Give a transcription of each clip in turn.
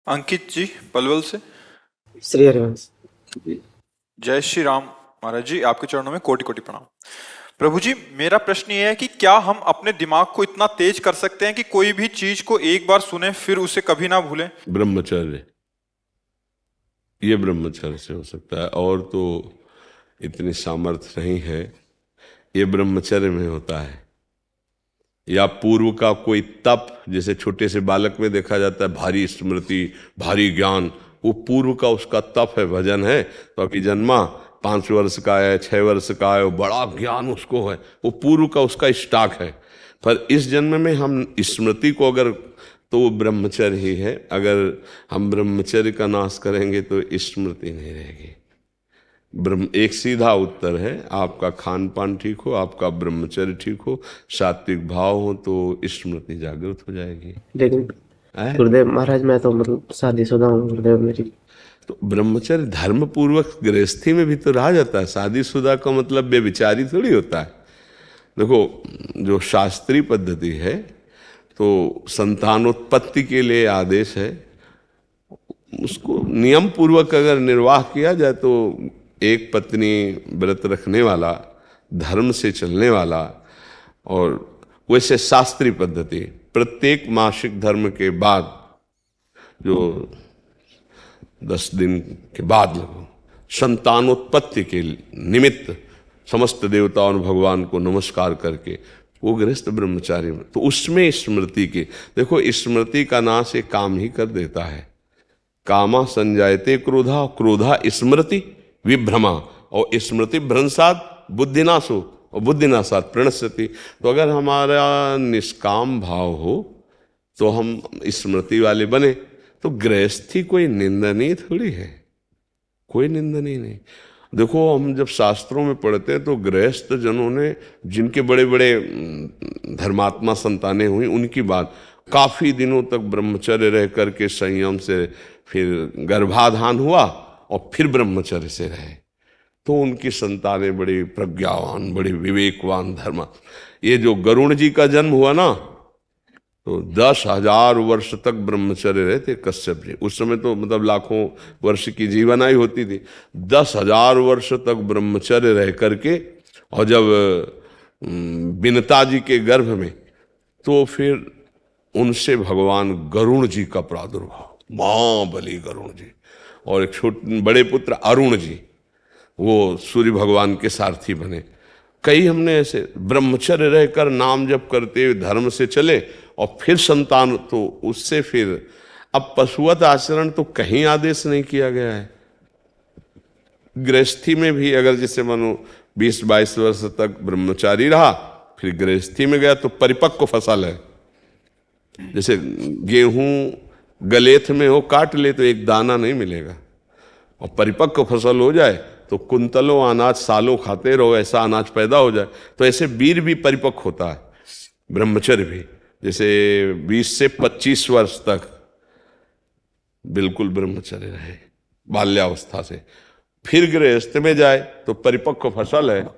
अंकित जी पलवल से। श्री हरिवंश। जय श्री राम महाराज जी, आपके चरणों में कोटि कोटि प्रणाम। प्रभु जी, मेरा प्रश्न ये है कि क्या हम अपने दिमाग को इतना तेज कर सकते हैं कि कोई भी चीज को एक बार सुने फिर उसे कभी ना भूलें? ब्रह्मचर्य, ये ब्रह्मचर्य से हो सकता है, और तो इतनी सामर्थ्य नहीं है। ये ब्रह्मचर्य में होता है, या पूर्व का कोई तप, जैसे छोटे से बालक में देखा जाता है भारी स्मृति, भारी ज्ञान, वो पूर्व का उसका तप है, भजन है। तो अभी जन्मा 5 वर्ष का है, 6 वर्ष का है, वो बड़ा ज्ञान उसको है, वो पूर्व का उसका स्टॉक है। पर इस जन्म में हम स्मृति को अगर, तो वो ब्रह्मचर्य ही है। अगर हम ब्रह्मचर्य का नाश करेंगे तो स्मृति नहीं रहेगी। एक सीधा उत्तर है, आपका खान पान ठीक हो, आपका ब्रह्मचर्य ठीक हो, सात्विक भाव हो, तो स्मृति जागृत हो जाएगी। लेकिन गुरुदेव महाराज, मैं तो मतलब शादीशुदा हूँ गुरुदेव मेरी। तो ब्रह्मचर्य धर्म पूर्वक गृहस्थी में भी तो रहा जाता है। शादीशुदा का मतलब बेविचारी थोड़ी होता है। देखो, जो शास्त्रीय पद्धति है तो संतानोत्पत्ति के लिए आदेश है, उसको नियम पूर्वक अगर निर्वाह किया जाए तो एक पत्नी व्रत रखने वाला, धर्म से चलने वाला, और वैसे शास्त्रीय पद्धति प्रत्येक मासिक धर्म के बाद, जो 10 दिन के बाद लगो, संतानोत्पत्ति के निमित्त समस्त देवताओं और भगवान को नमस्कार करके वो गृहस्थ ब्रह्मचारी में, तो उसमें स्मृति की, देखो स्मृति का नाश एक काम ही कर देता है। कामा संजायते क्रोधा, क्रोधा स्मृति विभ्रमा, और स्मृति भ्रंशात बुद्धिनाशो, और बुद्धिनाशात प्रणश्यति। तो अगर हमारा निष्काम भाव हो तो हम स्मृति वाले बने, तो गृहस्थी कोई निंदनीय थोड़ी है, कोई निंदनीय नहीं। देखो, हम जब शास्त्रों में पढ़ते हैं तो गृहस्थ जनों ने, जिनके बड़े बड़े धर्मात्मा संतानें हुई, उनकी बात, काफी दिनों तक ब्रह्मचर्य रह करके संयम से फिर गर्भाधान हुआ और फिर ब्रह्मचर्य से रहे, तो उनकी संतानें बड़ी प्रज्ञावान, बड़ी विवेकवान धर्म। ये जो गरुण जी का जन्म हुआ ना, तो 10,000 वर्ष तक ब्रह्मचर्य रहे थे कश्यप जी। उस समय तो मतलब लाखों वर्ष की जीवन आयु होती थी। 10,000 वर्ष तक ब्रह्मचर्य रह करके, और जब विनता जी के गर्भ में, तो फिर उनसे भगवान गरुण जी का प्रादुर्भाव, महाबली गरुण जी, और एक छोटे बड़े पुत्र अरुण जी, वो सूर्य भगवान के सारथी बने। कई हमने ऐसे ब्रह्मचर्य रहकर नाम जप करते हुए धर्म से चले, और फिर संतान, तो उससे फिर अब पशुवत आचरण तो कहीं आदेश नहीं किया गया है। गृहस्थी में भी अगर जैसे मानो 20-22 वर्ष तक ब्रह्मचारी रहा, फिर गृहस्थी में गया तो परिपक्व फसल है। जैसे गेहूं गलेथ में हो, काट ले तो एक दाना नहीं मिलेगा, और परिपक्व फसल हो जाए तो कुंतलों अनाज सालों खाते रहो, ऐसा अनाज पैदा हो जाए। तो ऐसे वीर भी परिपक्व होता है, ब्रह्मचर्य भी। जैसे 20 से 25 वर्ष तक बिल्कुल ब्रह्मचर्य रहे बाल्यावस्था से, फिर गृहस्थ में जाए तो परिपक्व फसल है,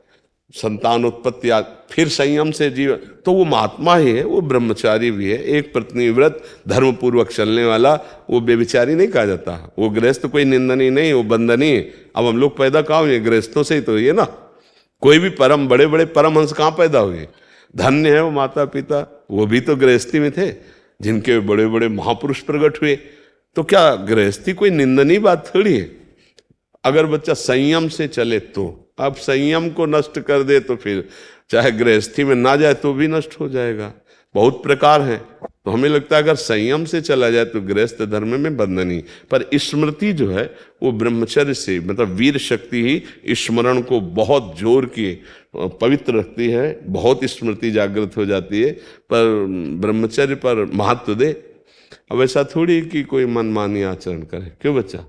संतानोत्पत्ति, फिर संयम से जीवन, तो वो महात्मा ही है, वो ब्रह्मचारी भी है। एक पत्नी व्रत धर्म पूर्वक चलने वाला, वो बेविचारी नहीं कहा जाता। वो गृहस्थ कोई निंदनीय नहीं, वो बंदनीय। अब हम लोग पैदा कहाँ हुए? गृहस्थों से ही तो ये ना। कोई भी परम बड़े बड़े परमहंस कहाँ पैदा हुए? धन्य है वो माता पिता, वो भी तो गृहस्थी में थे, जिनके बड़े बड़े महापुरुष प्रकट हुए। तो क्या गृहस्थी कोई निंदनीय बात थोड़ी है? अगर बच्चा संयम से चले तो। अब संयम को नष्ट कर दे तो फिर चाहे गृहस्थी में ना जाए तो भी नष्ट हो जाएगा। बहुत प्रकार है, तो हमें लगता है अगर संयम से चला जाए तो गृहस्थ धर्म में बंधनी। पर स्मृति जो है वो ब्रह्मचर्य से, मतलब वीर शक्ति ही स्मरण को बहुत जोर की पवित्र रखती है, बहुत स्मृति जागृत हो जाती है। पर ब्रह्मचर्य पर महत्व दे। अब ऐसा थोड़ी कि कोई मनमानी आचरण करे। क्यों बच्चा?